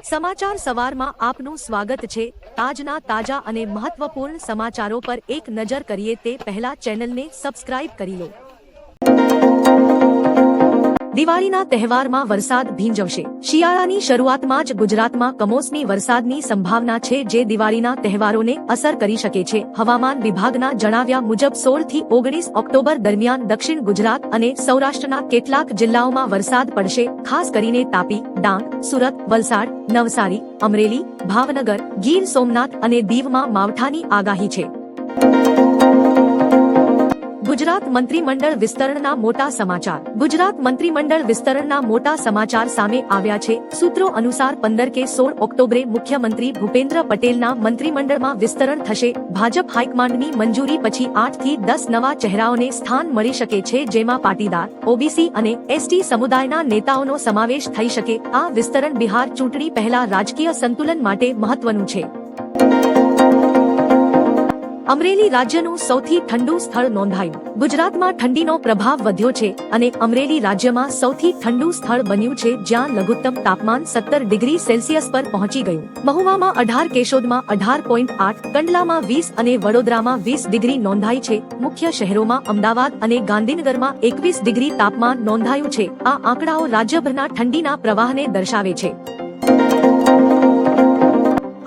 સમાચાર સવારમાં આપનું સ્વાગત છે। આજના તાજા અને મહત્વપૂર્ણ સમાચારો પર એક નજર કરીએ તે પહેલા ચેનલને સબસ્ક્રાઇબ કરી લો। દિવાળીના તહેવારમાં વરસાદ ભીંજવશે। શિયાળાની શરૂઆતમાં જ ગુજરાતમાં કમોસમી વરસાદની સંભાવના છે, જે દિવાળીના તહેવારોને અસર કરી શકે છે। હવામાન વિભાગના જણાવ્યા મુજબ 16 થી 19 ઓક્ટોબર દરમિયાન દક્ષિણ ગુજરાત અને સૌરાષ્ટ્રના કેટલાક જિલ્લાઓમાં વરસાદ પડશે। ખાસ કરીને તાપી, ડાંગ, સુરત, વલસાડ, નવસારી, અમરેલી, ભાવનગર, ગીર સોમનાથ અને દીવમાં માવઠાની આગાહી છે। ગુજરાત મંત્રીમંડળ વિસ્તરણના મોટા સમાચાર। ગુજરાત મંત્રીમંડળ વિસ્તરણના મોટા સમાચાર સામે આવ્યા છે। સૂત્રો અનુસાર 15 કે 16 ઓક્ટોબરે મુખ્યમંત્રી ભૂપેન્દ્ર પટેલના મંત્રીમંડળમાં વિસ્તરણ થશે। ભાજપ હાઈકમાન્ડની મંજૂરી પછી 8 થી 10 નવા ચહેરાઓને સ્થાન મળી શકે છે, જેમાં પાટીદાર, ઓબીસી અને એસટી સમુદાયના નેતાઓનો સમાવેશ થઈ શકે। આ વિસ્તરણ બિહાર ચૂંટણી પહેલા રાજકીય સંતુલન માટે મહત્વનું છે। અમરેલી રાજ્યનું સૌથી ઠંડુ સ્થળ નોંધાયું। ગુજરાતમાં ઠંડીનો પ્રભાવ વધ્યો છે અને અમરેલી રાજ્યમાં સૌથી ઠંડુ સ્થળ બન્યું છે, જ્યાં લઘુત્તમ તાપમાન 17 ડિગ્રી સેલ્સિયસ પર પહોંચી ગયું। મહુવામાં 18, કેશોદમાં 18.8, કંડલામાં 20 અને વડોદરામાં 20 ડિગ્રી નોંધાઈ છે। મુખ્ય શહેરોમાં અમદાવાદ અને ગાંધીનગરમાં 21 ડિગ્રી તાપમાન નોંધાયું છે। આ આંકડાઓ રાજ્યભરના ઠંડીના પ્રવાહને દર્શાવે છે।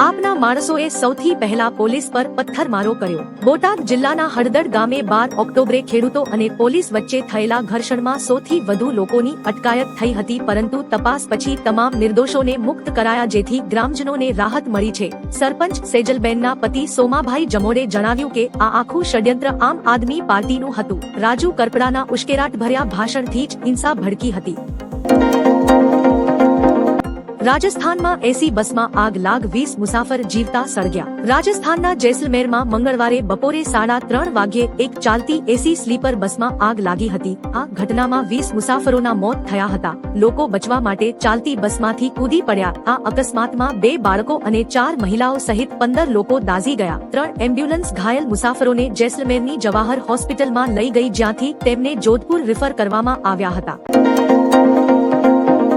આપના માણસોએ સૌથી પહેલા પોલીસ પર પથ્થરમારો કર્યો। બોટાદ જિલ્લાના હળદડ ગામે 12 ઓક્ટોબરે ખેડૂતો અને પોલીસ વચ્ચે થયેલા ઘર્ષણમાં 100 થી વધુ લોકોની અટકાયત થઈ હતી, પરંતુ તપાસ પછી તમામ નિર્દોષોને મુક્ત કરાયા, જેથી ગ્રામજનોને રાહત મળી છે। સરપંચ સેજલબેનના પતિ સોમાભાઈ જમોડે જણાવ્યું કે આ આખું ષડયંત્ર આમ આદમી પાર્ટીનું હતું। રાજુ કરપડાના ઉશ્કેરાટભર્યા ભાષણથી જ હિંસા ભડકી હતી। રાજસ્થાનમાં એસી બસમાં આગ લાગ, 20 મુસાફર જીવતા સળગ્યા। રાજસ્થાનના જેસલમેરમાં મંગળવારે બપોરે 3:30 વાગ્યે એક ચાલતી એસી સ્લીપર બસમાં આગ લાગી હતી। આ ઘટનામાં 20 મુસાફરોના મોત થયા હતા। લોકો બચવા માટે ચાલતી બસમાંથી કૂદી પડ્યા। આ અકસ્માતમાં 2 બાળકો અને 4 મહિલાઓ સહિત 15 લોકો દાઝી ગયા। 3 એમ્બ્યુલન્સ ઘાયલ મુસાફરોને જેસલમેરની જવાહર હોસ્પિટલમાં લઈ ગઈ, જ્યાંથી તેમને જોધપુર રિફર કરવામાં આવ્યા હતા।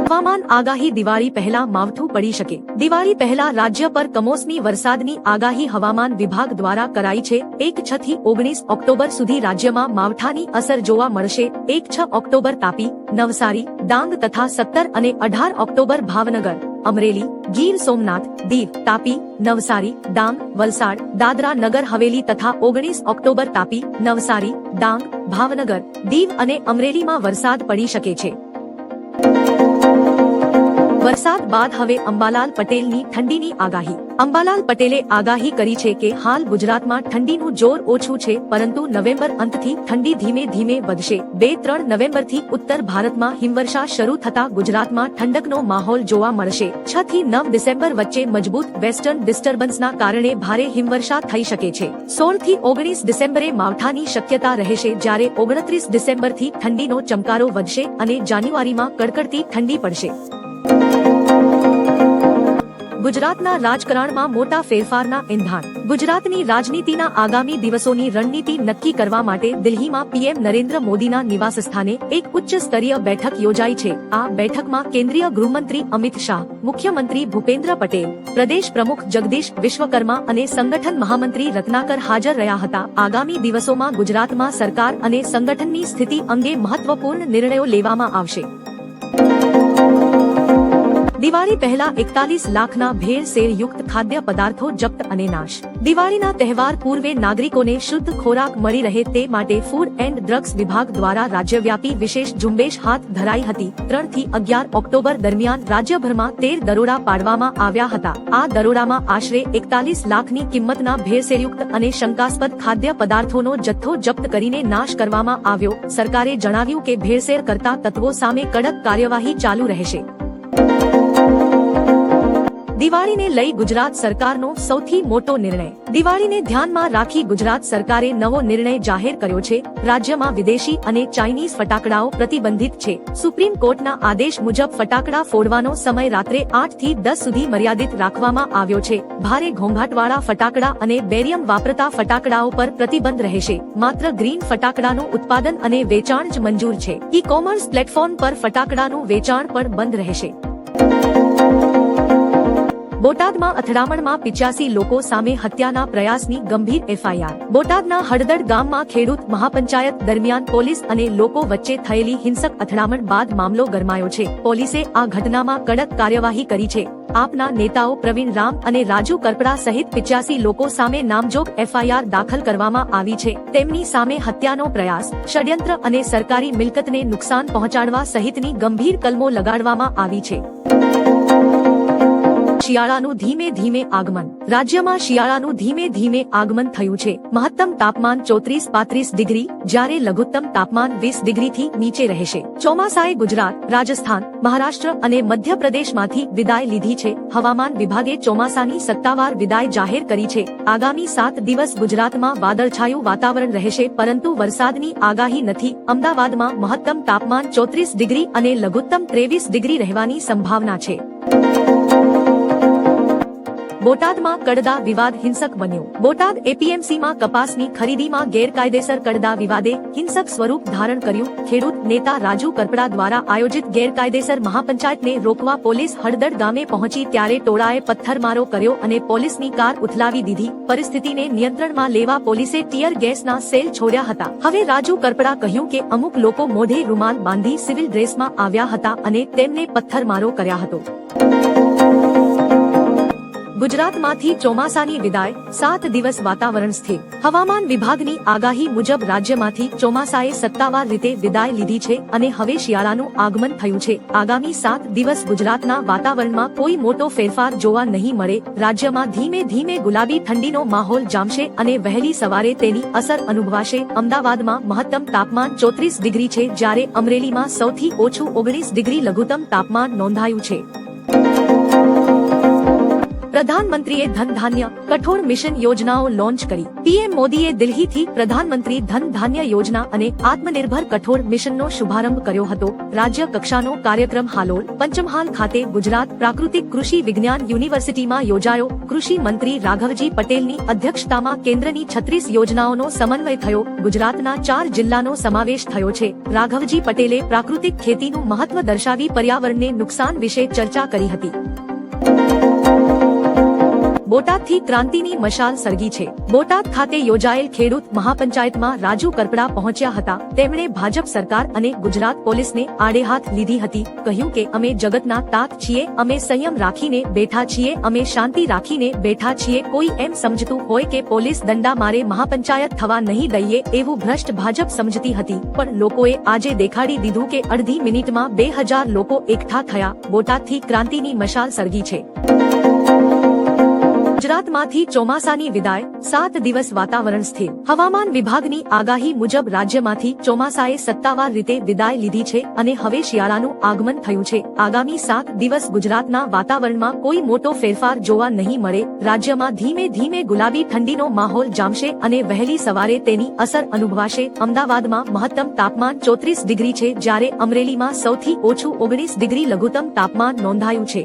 હવામાન આગાહી। દિવાળી પહેલા માવઠું પડી શકે। દિવાળી પહેલા રાજ્ય પર કમોસમી વરસાદની આગાહી હવામાન વિભાગ દ્વારા કરાઈ છે। 1 થી 19 ઓક્ટોબર સુધી રાજ્યમાં માવઠાની અસર જોવા મળશે। 1 ઓક્ટોબર તાપી, નવસારી, ડાંગ તથા 17 અને 18 ઓક્ટોબર ભાવનગર, અમરેલી, ગીર સોમનાથ, દીવ, તાપી, નવસારી, ડાંગ, વલસાડ, દાદરા નગર હવેલી તથા 19 ઓક્ટોબર તાપી, નવસારી, ડાંગ, ભાવનગર, દીવ અને અમરેલીમાં વરસાદ પડી શકે છે। વરસાદ બાદ હવે અંબાલાલ પટેલની ઠંડીની આગાહી। અંબાલાલ પટેલે આગાહી કરી છે કે હાલ ગુજરાતમાં ઠંડીનું જોર ઓછું છે, પરંતુ નવેમ્બર અંતથી ઠંડી ધીમે ધીમે વધશે। 2-3 નવેમ્બરથી ઉત્તર ભારતમાં હિમવર્ષા શરૂ થતા ગુજરાતમાં ઠંડકનો માહોલ જોવા મળશે। 6 થી 9 ડિસેમ્બર વચ્ચે મજબૂત વેસ્ટર્ન ડિસ્ટર્બન્સના કારણે ભારે હિમવર્ષા થઈ શકે છે। 16 થી 19 ડિસેમ્બરે માવઠાની શક્યતા રહેશે, જ્યારે 29 ડિસેમ્બરથી ઠંડીનો ચમકારો વધશે અને જાન્યુઆરીમાં કડકડતી ઠંડી પડશે। ગુજરાતના રાજકારણમાં મોટા ફેરફારના એંધાણ। ગુજરાતની રાજનીતિના આગામી દિવસોની રણનીતિ નક્કી કરવા માટે દિલ્હીમાં પીએમ નરેન્દ્ર મોદીના નિવાસસ્થાને એક ઉચ્ચ સ્તરીય બેઠક યોજાઈ છે। આ બેઠકમાં કેન્દ્રીય ગૃહમંત્રી અમિત શાહ, મુખ્યમંત્રી ભૂપેન્દ્ર પટેલ, પ્રદેશ પ્રમુખ જગદીશ વિશ્વકર્મા અને સંગઠન મહામંત્રી રત્નાકર હાજર રહ્યા હતા। આગામી દિવસોમાં ગુજરાતમાં સરકાર અને સંગઠનની સ્થિતિ અંગે મહત્વપૂર્ણ નિર્ણયો લેવામાં આવશે। દિવાળી પહેલા 41 લાખના ભેળસેળયુક્ત ખાદ્ય પદાર્થો જપ્ત અને નાશ। દિવાળીના તહેવાર પૂર્વે નાગરિકોને શુદ્ધ ખોરાક મળી રહે તે માટે ફૂડ એન્ડ ડ્રગ્સ વિભાગ દ્વારા રાજ્યવ્યાપી વિશેષ ઝુંબેશ હાથ ધરાઈ હતી। 3 થી 11 ઓક્ટોબર દરમિયાન રાજ્યભરમાં 13 દરોડા પાડવામાં આવ્યા હતા। આ દરોડામાં આશરે 41 લાખની કિંમતના ભેળસેળયુક્ત અને શંકાસ્પદ ખાદ્ય પદાર્થોનો જથ્થો જપ્ત કરીને નાશ કરવામાં આવ્યો। સરકારે જણાવ્યું કે ભેળસેળ કરતા તત્વો સામે કડક કાર્યવાહી ચાલુ રહેશે। દિવાળીને લઈ ગુજરાત સરકારનો સૌથી મોટો નિર્ણય। દિવાળીને ધ્યાનમાં રાખી ગુજરાત સરકારે નવો નિર્ણય જાહેર કર્યો છે। રાજ્યમાં વિદેશી અને ચાઇનીઝ ફટાકડાઓ પ્રતિબંધિત છે। સુપ્રીમ કોર્ટના આદેશ મુજબ ફટાકડા ફોડવાનો સમય રાત્રે 8 થી 10 સુધી મર્યાદિત રાખવામાં આવ્યો છે। ભારે ઘોંઘાટવાળા ફટાકડા અને બેરિયમ વાપરતા ફટાકડાઓ પર પ્રતિબંધ રહેશે। માત્ર ગ્રીન ફટાકડાનું ઉત્પાદન અને વેચાણ જ મંજૂર છે। ઈ-કોમર્સ પ્લેટફોર્મ પર ફટાકડાનું વેચાણ પણ બંધ રહેશે। બોટાદમાં અથડામણમાં 85 લોકો સામે હત્યાના પ્રયાસની ગંભીર FIR. બોટાદના હળદડ ગામમાં ખેડૂત મહાપંચાયત દરમિયાન પોલીસ અને લોકો વચ્ચે થયેલી હિંસક અથડામણ બાદ મામલો ગરમાયો છે. પોલીસે આ ઘટનામાં કડક કાર્યવાહી કરી છે. આપના નેતાઓ પ્રવીણ રામ અને રાજુ કરપડા સહિત 85 લોકો સામે નામજોગ FIR દાખલ કરવામાં આવી છે. તેમની સામે હત્યાનો પ્રયાસ, ષડયંત્ર અને સરકારી મિલકતને નુકસાન પહોંચાડવા સહિતની ગંભીર કલમો લગાડવામાં આવી છે. શિયાળાનું ધીમે ધીમે આગમન. રાજ્યમાં શિયાળાનું ધીમે ધીમે આગમન થયું છે. મહત્તમ તાપમાન 34-35 ડિગ્રી જ્યારે લઘુત્તમ તાપમાન 20 ડિગ્રીથી નીચે રહેશે. ચોમાસાએ ગુજરાત, રાજસ્થાન, મહારાષ્ટ્ર અને મધ્યપ્રદેશમાંથી વિદાય લીધી છે. હવામાન વિભાગે ચોમાસાની સત્તાવાર વિદાય જાહેર કરી છે. આગામી 7 દિવસ ગુજરાતમાં વાદળછાયું વાતાવરણ રહેશે પરંતુ વરસાદની આગાહી નથી. અમદાવાદમાં મહત્તમ તાપમાન 34 ડિગ્રી અને લઘુત્તમ 23 ડિગ્રી રહેવાની સંભાવના છે. બોટાદમાં કડદા વિવાદ હિંસક બન્યો. બોટાદ APMCમાં કપાસની ખરીદીમાં ગેરકાયદેસર કડદા વિવાદે હિંસક સ્વરૂપ ધારણ કર્યું. ખેડૂત નેતા રાજુ કરપડા દ્વારા આયોજિત ગેરકાયદેસર મહાપંચાયતને રોકવા પોલીસ હળદડ ગામે પહોંચી ત્યારે ટોળાએ પથ્થરમારો કર્યો અને પોલીસની કાર ઉથલાવી દીધી. પરિસ્થિતિને નિયંત્રણમાં લેવા પોલીસે ટીયર ગેસના સેલ છોડ્યા હતા. હવે રાજુ કરપડા કહ્યું કે અમુક લોકો મોઢે રૂમાલ બાંધી સિવિલ ડ્રેસમાં આવ્યા હતા અને તેમને પથ્થરમારો કર્યા હતો. ગુજરાતમાંથી ચોમાસાની વિદાય, 7 દિવસ વાતાવરણ સ્થિર. હવામાન વિભાગની આગાહી મુજબ રાજ્યમાંથી ચોમાસાએ સત્તાવાર રીતે વિદાય લીધી છે અને હવે શિયાળાનું આગમન થયું છે. આગામી 7 દિવસ ગુજરાતના વાતાવરણમાં કોઈ મોટો ફેરફાર જોવા નહીં મળે. રાજ્યમાં ધીમે ધીમે ગુલાબી ઠંડીનો માહોલ જામશે અને વહેલી સવારે તેની અસર અનુભવાશે. અમદાવાદમાં મહત્તમ તાપમાન 34 ડિગ્રી છે જ્યારે અમરેલીમાં સૌથી ઓછું 19 ડિગ્રી લઘુત્તમ તાપમાન નોંધાયું છે. પ્રધાનમંત્રીએ ધન ધાન્ય કઠોળ મિશન યોજનાઓ લોન્ચ કરી. PM મોદીએ દિલ્હીથી પ્રધાનમંત્રી ધન ધાન્ય યોજના અને આત્મનિર્ભર કઠોળ મિશનનો શુભારંભ કર્યો હતો. રાજ્ય કક્ષાનો કાર્યક્રમ હાલોલ, પંચમહાલ ખાતે ગુજરાત પ્રાકૃતિક કૃષિ વિજ્ઞાન યુનિવર્સિટીમાં યોજાયો. કૃષિ મંત્રી રાઘવજી પટેલની અધ્યક્ષતામાં કેન્દ્રની 36 યોજનાઓનો સમન્વય થયો. ગુજરાતના 4 જિલ્લાનો સમાવેશ થયો છે. રાઘવજી પટેલે પ્રાકૃતિક ખેતીનું મહત્વ દર્શાવી પર્યાવરણને નુકસાન વિશે ચર્ચા કરી હતી. બોટાદથી ક્રાંતિની મશાલ સળગી છે. બોટાદ ખાતે યોજાયેલ ખેડૂત મહાપંચાયતમાં રાજુ કરપડા પહોંચ્યા હતા. તેમણે ભાજપ સરકાર અને ગુજરાત પોલીસને આડેહાથ લીધી હતી. કહ્યું કે અમે જગતના તાત છીએ, અમે સંયમ રાખીને બેઠા છીએ, અમે શાંતિ રાખીને બેઠા છીએ. કોઈ એમ સમજતું હોય કે પોલીસ દંડા મારે મહાપંચાયત થવા નહીં દઈએ એવું ભ્રષ્ટ ભાજપ સમજતી હતી. પણ લોકોએ આજે દેખાડી દીધું કે અડધી મિનિટમાં 2000 લોકો એકઠા થયા. બોટાદથી ક્રાંતિની મશાલ સળગી છે. ગુજરાતમાંથી ચોમાસાની વિદાય, 7 દિવસ વાતાવરણ સ્થિર. હવામાન વિભાગની આગાહી મુજબ રાજ્યમાંથી ચોમાસાએ સત્તાવાર રીતે વિદાય લીધી છે અને હવે શિયાળાનું આગમન થયું છે. આગામી 7 દિવસ ગુજરાતના વાતાવરણમાં કોઈ મોટો ફેરફાર જોવા નહીં મળે. રાજ્યમાં ધીમે ધીમે ગુલાબી ઠંડીનો માહોલ જામશે અને વહેલી સવારે તેની અસર અનુભવાશે. અમદાવાદમાં મહત્તમ તાપમાન 34 ડિગ્રી છે જ્યારે અમરેલીમાં સૌથી ઓછું 19 ડિગ્રી લઘુત્તમ તાપમાન નોંધાયું છે.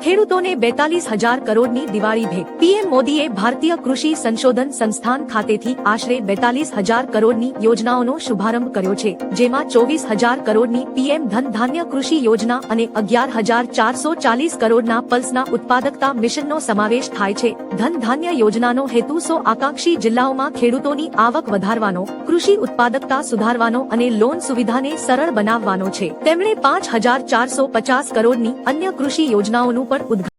ખેડૂતોને 42,000 કરોડની દિવાળી ભેટ. PM મોદીએ ભારતીય કૃષિ સંશોધન સંસ્થાન ખાતેથી આશરે 42,000 કરોડની યોજનાઓનો શુભારંભ કર્યો છે. જેમાં 24,000 કરોડની PM ધન ધાન્ય કૃષિ યોજના અને 11,440 કરોડના પલ્સના ઉત્પાદકતા મિશનનો સમાવેશ થાય છે. ધન ધાન્ય યોજનાનો હેતુ 100 આકાંક્ષી જિલ્લાઓમાં ખેડૂતોની આવક વધારવાનો, કૃષિ ઉત્પાદકતા સુધારવાનો અને લોન સુવિધાને સરળ બનાવવાનો છે. તેમણે 5,450 કરોડની અન્ય કૃષિ યોજનાઓનું પણ ઉદ્ઘાટન